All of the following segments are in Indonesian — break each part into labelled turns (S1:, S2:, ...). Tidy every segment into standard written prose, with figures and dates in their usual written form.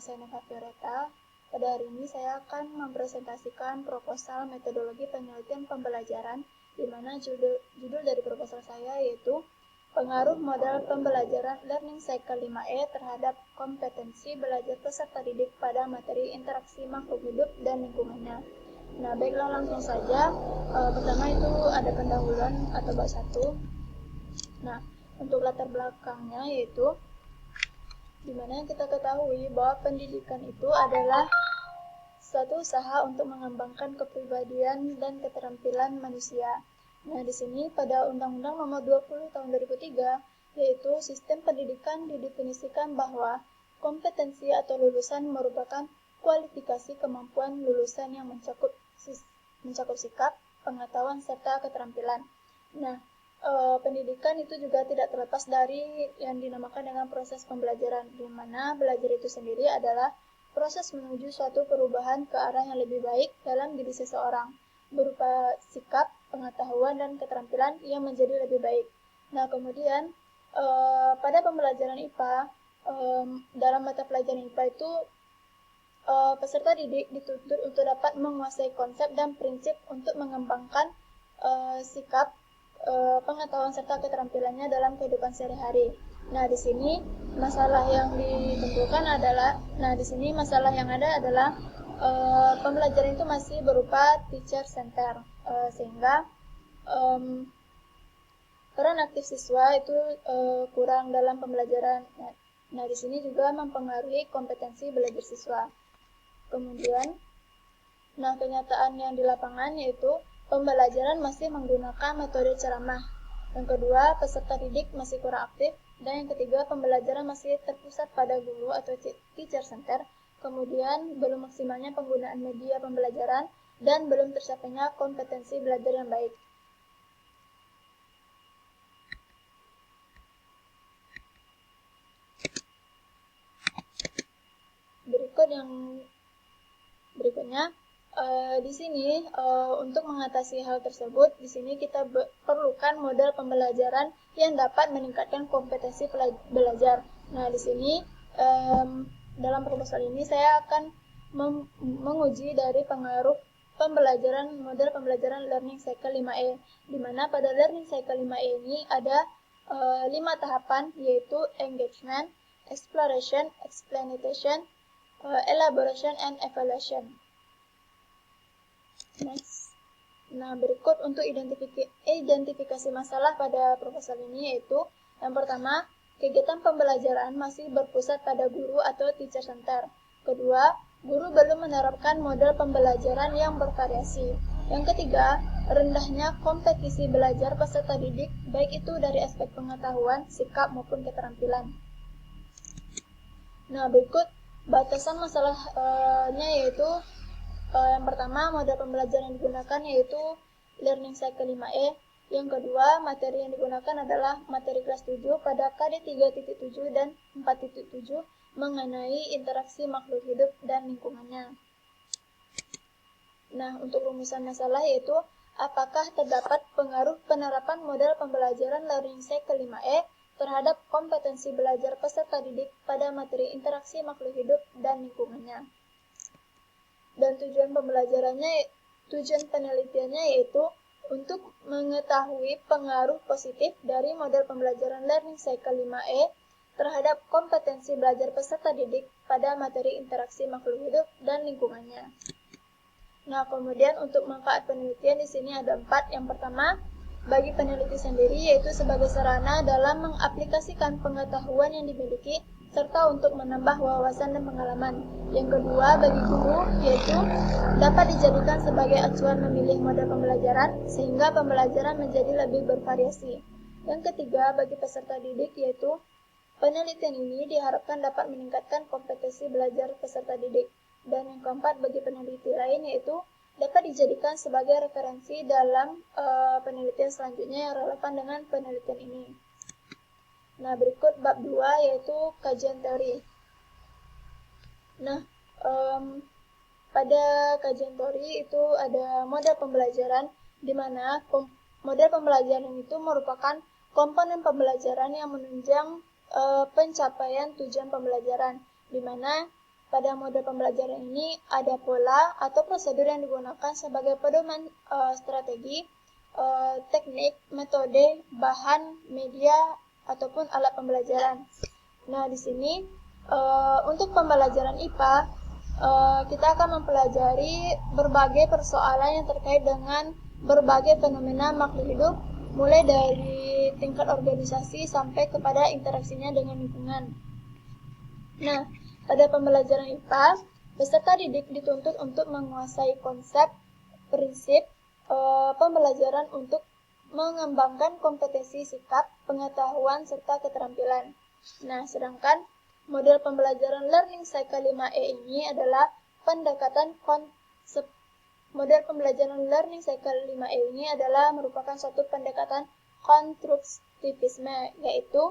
S1: saya Neva Fioretta. Pada hari ini saya akan mempresentasikan proposal metodologi penelitian pembelajaran, di mana judul dari proposal saya yaitu pengaruh modal pembelajaran Learning Cycle 5E terhadap kompetensi belajar peserta didik pada materi interaksi makhluk hidup dan lingkungannya. Nah, baiklah langsung saja. Pertama itu ada pendahuluan atau bab 1. Nah, untuk latar belakangnya yaitu dimana kita ketahui bahwa pendidikan itu adalah suatu usaha untuk mengembangkan kepribadian dan keterampilan manusia. Nah, di sini pada Undang-Undang Nomor 20 Tahun 2003, yaitu sistem pendidikan didefinisikan bahwa kompetensi atau lulusan merupakan kualifikasi kemampuan lulusan yang mencakup sikap, pengetahuan, serta keterampilan. Nah, pendidikan itu juga tidak terlepas dari yang dinamakan dengan proses pembelajaran, di mana belajar itu sendiri adalah proses menuju suatu perubahan ke arah yang lebih baik dalam diri seseorang, berupa sikap, pengetahuan, dan keterampilan yang menjadi lebih baik. Nah, kemudian pada pembelajaran IPA, dalam mata pelajaran IPA itu peserta didik dituntut untuk dapat menguasai konsep dan prinsip untuk mengembangkan sikap, pengetahuan serta keterampilannya dalam kehidupan sehari-hari. Nah, di sini masalah yang ada adalah pembelajaran itu masih berupa teacher center, sehingga peran aktif siswa itu kurang dalam pembelajaran. Nah, di sini juga mempengaruhi kompetensi belajar siswa. Kemudian, kenyataan yang di lapangan yaitu pembelajaran masih menggunakan metode ceramah. Yang kedua, peserta didik masih kurang aktif. Dan yang ketiga, pembelajaran masih terpusat pada guru atau teacher center. Kemudian, belum maksimalnya penggunaan media pembelajaran dan belum tercapainya kompetensi belajar yang baik. Berikutnya, di sini untuk mengatasi hal tersebut, di sini kita perlukan model pembelajaran yang dapat meningkatkan kompetensi belajar. Nah, di sini dalam proposal ini saya akan menguji dari pengaruh model pembelajaran Learning Cycle 5E, di mana pada Learning Cycle 5E ini ada 5 tahapan, yaitu engagement, exploration, explanation, elaboration, and evaluation. Next. Nah, berikut untuk identifikasi masalah pada proposal ini yaitu yang pertama, kegiatan pembelajaran masih berpusat pada guru atau teacher center. Kedua, guru belum menerapkan model pembelajaran yang bervariasi. Yang ketiga, rendahnya kompetisi belajar peserta didik, baik itu dari aspek pengetahuan, sikap, maupun keterampilan. Nah, berikut batasan masalahnya yaitu yang pertama, model pembelajaran yang digunakan yaitu Learning Cycle 5E. Yang kedua, materi yang digunakan adalah materi kelas 7 pada KD 3.7 dan 4.7 mengenai interaksi makhluk hidup dan lingkungannya. Nah, untuk rumusan masalah yaitu apakah terdapat pengaruh penerapan model pembelajaran Learning Cycle 5E terhadap kompetensi belajar peserta didik pada materi interaksi makhluk hidup dan lingkungannya. Dan tujuan penelitiannya yaitu untuk mengetahui pengaruh positif dari model pembelajaran Learning Cycle 5E terhadap kompetensi belajar peserta didik pada materi interaksi makhluk hidup dan lingkungannya. Nah, kemudian untuk manfaat penelitian di sini ada 4. Yang pertama, bagi peneliti sendiri yaitu sebagai sarana dalam mengaplikasikan pengetahuan yang dimiliki serta untuk menambah wawasan dan pengalaman. Yang kedua, bagi guru yaitu dapat dijadikan sebagai acuan memilih model pembelajaran sehingga pembelajaran menjadi lebih bervariasi. Yang ketiga, bagi peserta didik yaitu penelitian ini diharapkan dapat meningkatkan kompetensi belajar peserta didik. Dan yang keempat, bagi peneliti lain yaitu dapat dijadikan sebagai referensi dalam penelitian selanjutnya yang relevan dengan penelitian ini. Nah, berikut bab 2 yaitu kajian teori. Nah, pada kajian teori itu ada model pembelajaran, di mana model pembelajaran itu merupakan komponen pembelajaran yang menunjang pencapaian tujuan pembelajaran, di mana pada model pembelajaran ini ada pola atau prosedur yang digunakan sebagai pedoman strategi, teknik, metode, bahan, media, ataupun alat pembelajaran. Nah, di sini untuk pembelajaran IPA, kita akan mempelajari berbagai persoalan yang terkait dengan berbagai fenomena makhluk hidup, mulai dari tingkat organisasi sampai kepada interaksinya dengan lingkungan. Nah, pada pembelajaran IPA, peserta didik dituntut untuk menguasai konsep, prinsip, pembelajaran untuk mengembangkan kompetensi sikap, pengetahuan, serta keterampilan. Nah, sedangkan model pembelajaran Learning Cycle 5E ini adalah pendekatan konsep. Model pembelajaran Learning Cycle 5E ini adalah merupakan suatu pendekatan konstruktivisme, yaitu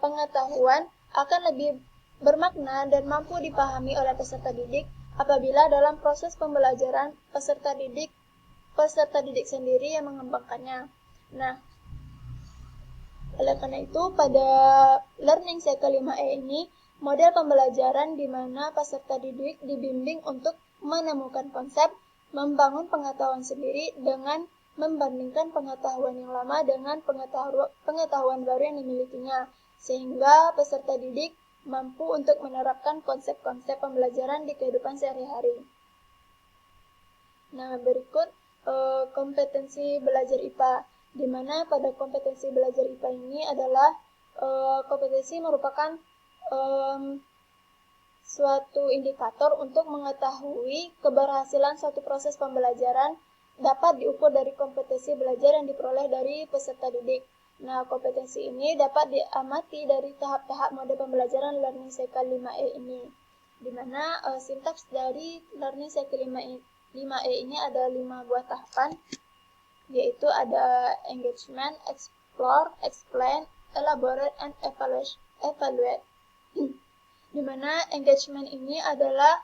S1: pengetahuan akan lebih bermakna dan mampu dipahami oleh peserta didik apabila dalam proses pembelajaran peserta didik sendiri yang mengembangkannya. Nah, oleh karena itu pada Learning Cycle 5E ini model pembelajaran di mana peserta didik dibimbing untuk menemukan konsep, membangun pengetahuan sendiri dengan membandingkan pengetahuan yang lama dengan pengetahuan baru yang dimilikinya, sehingga peserta didik mampu untuk menerapkan konsep-konsep pembelajaran di kehidupan sehari-hari. Nah, berikut kompetensi belajar IPA, di mana pada kompetensi belajar IPA ini adalah kompetensi merupakan suatu indikator untuk mengetahui keberhasilan suatu proses pembelajaran dapat diukur dari kompetensi belajar yang diperoleh dari peserta didik. Nah, kompetensi ini dapat diamati dari tahap-tahap model pembelajaran Learning Cycle 5E ini, di mana sintaks dari Learning Cycle 5E ini ada 5 buah tahapan, yaitu ada engagement, explore, explain, elaborate, and evaluate. Di mana engagement ini adalah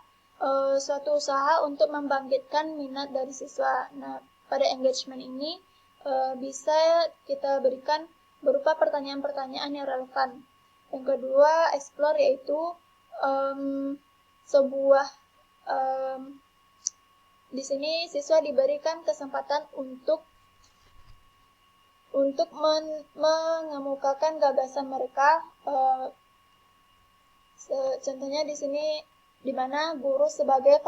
S1: suatu usaha untuk membangkitkan minat dari siswa. Nah, pada engagement ini bisa kita berikan berupa pertanyaan-pertanyaan yang relevan. Yang kedua, explore, yaitu di sini siswa diberikan kesempatan untuk mengemukakan gagasan mereka. Contohnya di sini di mana guru sebagai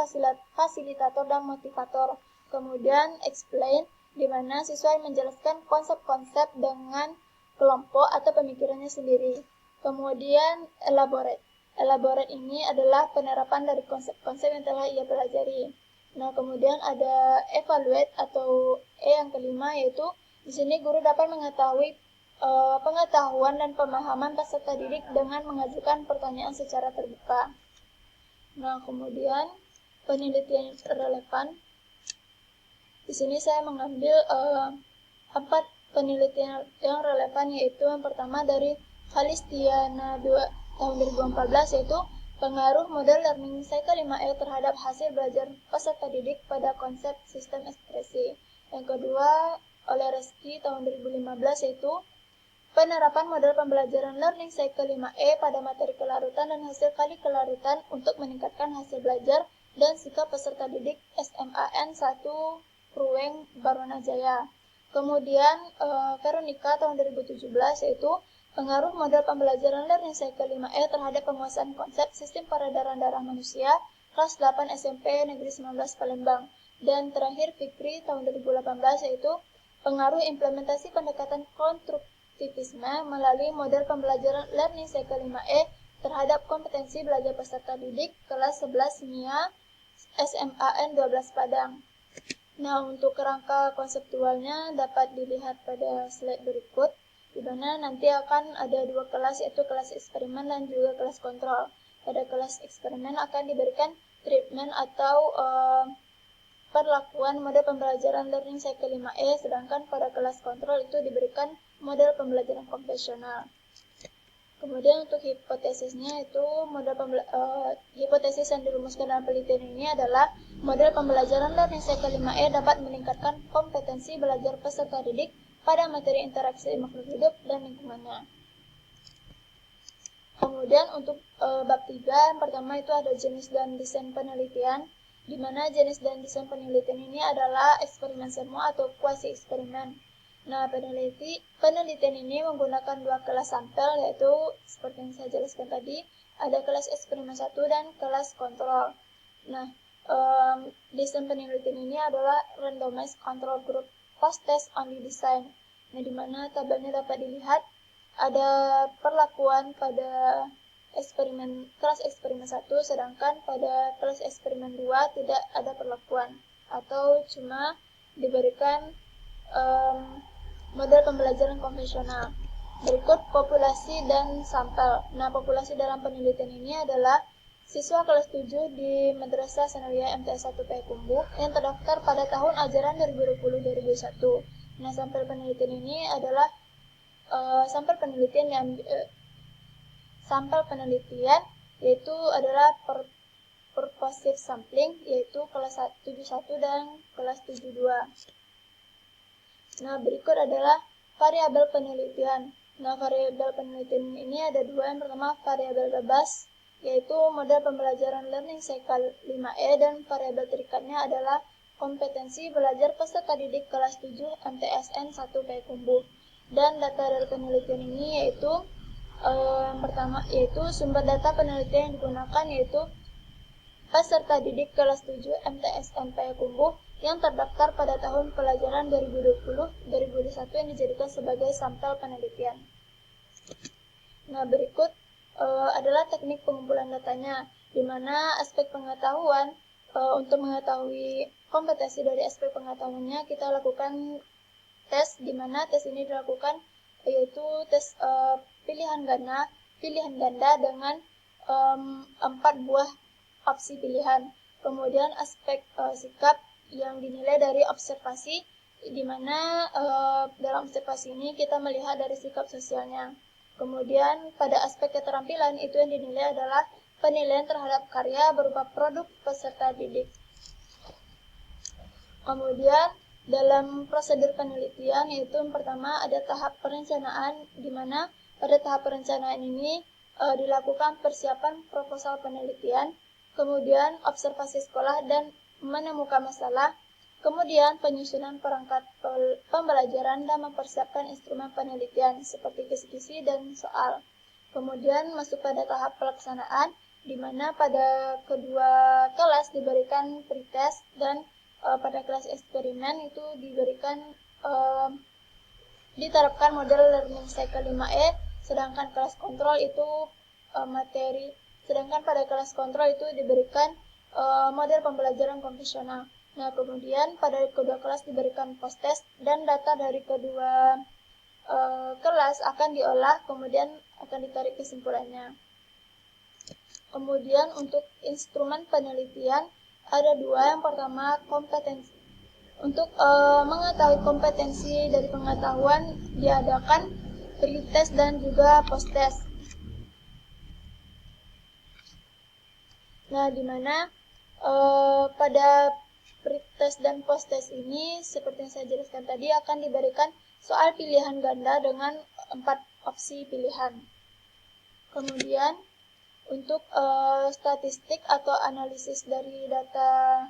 S1: fasilitator dan motivator. Kemudian explain, di mana siswa menjelaskan konsep-konsep dengan kelompok atau pemikirannya sendiri. Kemudian elaborate. Elaborate ini adalah penerapan dari konsep-konsep yang telah ia pelajari. Nah, kemudian ada evaluate atau yang kelima, yaitu di sini guru dapat mengetahui pengetahuan dan pemahaman peserta didik dengan mengajukan pertanyaan secara terbuka. Nah, kemudian penelitian relevan. Di sini saya mengambil 4 penelitian yang relevan, yaitu yang pertama dari Khalistiana tahun 2014, yaitu pengaruh model Learning Cycle 5E terhadap hasil belajar peserta didik pada konsep sistem ekspresi. Yang kedua oleh Reski tahun 2015, yaitu penerapan model pembelajaran Learning Cycle 5E pada materi kelarutan dan hasil kali kelarutan untuk meningkatkan hasil belajar dan sikap peserta didik SMAN 1 Ruweng Barunajaya. Kemudian Veronica tahun 2017, yaitu pengaruh model pembelajaran Learning Cycle 5E terhadap penguasaan konsep sistem peredaran darah manusia kelas 8 SMP Negeri 19 Palembang. Dan terakhir Fikri tahun 2018, yaitu pengaruh implementasi pendekatan konstruktivisme melalui model pembelajaran Learning Cycle 5E terhadap kompetensi belajar peserta didik kelas 11 MIA SMAN 12 Padang. Nah, untuk kerangka konseptualnya dapat dilihat pada slide berikut, di mana nanti akan ada 2 kelas, yaitu kelas eksperimen dan juga kelas kontrol. Pada kelas eksperimen akan diberikan treatment atau perlakuan model pembelajaran Learning Cycle 5E, sedangkan pada kelas kontrol itu diberikan model pembelajaran konvensional. Kemudian untuk hipotesisnya itu hipotesis yang dirumuskan dalam penelitian ini adalah model pembelajaran Learning Cycle 5E dapat meningkatkan kompetensi belajar peserta didik pada materi interaksi makhluk hidup dan lingkungannya. Kemudian untuk bab 3, yang pertama itu ada jenis dan desain penelitian, di mana jenis dan desain penelitian ini adalah eksperimen semu atau kuasi eksperimen. Nah, penelitian ini menggunakan dua kelas sampel, yaitu seperti yang saya jelaskan tadi, ada kelas eksperimen 1 dan kelas kontrol. Nah, desain penelitian ini adalah randomized control group post-test only design. Nah, di mana tabelnya dapat dilihat ada perlakuan pada kelas eksperimen 1, sedangkan pada kelas eksperimen 2 tidak ada perlakuan, atau cuma diberikan model pembelajaran konvensional. Berikut populasi dan sampel. Nah, populasi dalam penelitian ini adalah siswa kelas 7 di Madrasah Sanawiyah MTS 1 Payakumbuh yang terdaftar pada tahun ajaran 2020-2021. Nah, sampel penelitian ini adalah sampel penelitian yaitu adalah purposive sampling, yaitu kelas 71 dan kelas 72. Nah, berikut adalah variabel penelitian. Nah, variabel penelitian ini ada dua. Yang pertama, variabel bebas, yaitu model pembelajaran learning cycle 5E, dan variabel terikatnya adalah kompetensi belajar peserta didik kelas 7 MTSN 1 Payakumbuh. Dan data dari penelitian ini yaitu yang pertama yaitu sumber data penelitian yang digunakan yaitu peserta didik kelas 7 MTSN Payakumbuh yang terdaftar pada tahun pelajaran 2020-2021 yang dijadikan sebagai sampel penelitian. Nah, berikut adalah teknik pengumpulan datanya, di mana aspek pengetahuan untuk mengetahui kompetensi dari aspek pengetahuannya kita lakukan tes, di mana tes ini dilakukan yaitu tes pilihan ganda dengan 4 buah opsi pilihan. Kemudian aspek sikap yang dinilai dari observasi, di mana dalam observasi ini kita melihat dari sikap sosialnya. Kemudian pada aspek keterampilan itu yang dinilai adalah penilaian terhadap karya berupa produk peserta didik. Kemudian dalam prosedur penelitian yaitu yang pertama ada tahap perencanaan, di mana pada tahap perencanaan ini dilakukan persiapan proposal penelitian, kemudian observasi sekolah dan menemukan masalah, kemudian penyusunan perangkat pembelajaran dan mempersiapkan instrumen penelitian seperti kisi-kisi dan soal. Kemudian masuk pada tahap pelaksanaan, di mana pada kedua kelas diberikan pretest dan pada kelas eksperimen itu diterapkan model learning cycle 5E, sedangkan kelas kontrol itu pada kelas kontrol itu diberikan model pembelajaran konvensional. Nah, kemudian pada kedua kelas diberikan post-test dan data dari kedua kelas akan diolah, kemudian akan ditarik kesimpulannya. Kemudian untuk instrumen penelitian ada dua. Yang pertama, kompetensi. Untuk mengetahui kompetensi dari pengetahuan diadakan pretest dan juga post-test. Nah, di mana pada pretest dan post-test ini seperti yang saya jelaskan tadi akan diberikan soal pilihan ganda dengan 4 opsi pilihan. Kemudian untuk statistik atau analisis dari data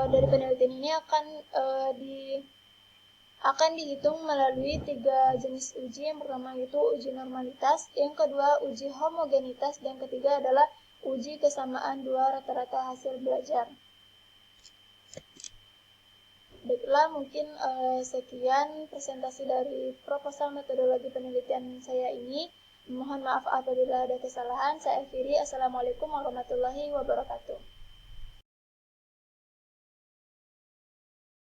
S1: dari penelitian ini akan dihitung melalui 3 jenis uji. Yang pertama itu uji normalitas, yang kedua uji homogenitas, dan ketiga adalah uji kesamaan dua rata-rata hasil belajar. Baiklah, mungkin sekian presentasi dari proposal metodologi penelitian saya ini. Mohon maaf apabila ada kesalahan. Saya akhiri. Assalamualaikum warahmatullahi wabarakatuh.